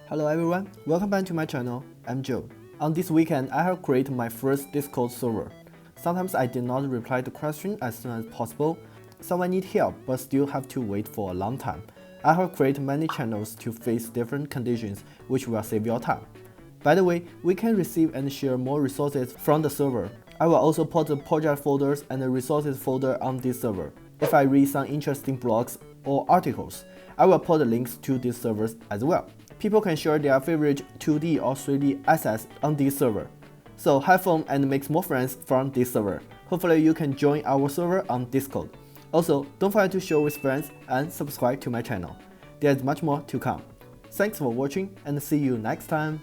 Hello everyone, welcome back to my channel. I'm Joe. On this weekend, I have created my first Discord server. Sometimes I did not reply to questions as soon as possible. Someone need help but still have to wait for a long time. I have created many channels to face different conditions which will save your time. By the way, we can receive and share more resources from the server. I will also put the project folders and the resources folder on this server. If I read some interesting blogs or articles, I will put the links to these servers as well. People can share their favorite 2D or 3D assets on this server. So have fun and make more friends from this server. Hopefully you can join our server on Discord. Also, don't forget to share with friends and subscribe to my channel. There's much more to come. Thanks for watching and see you next time.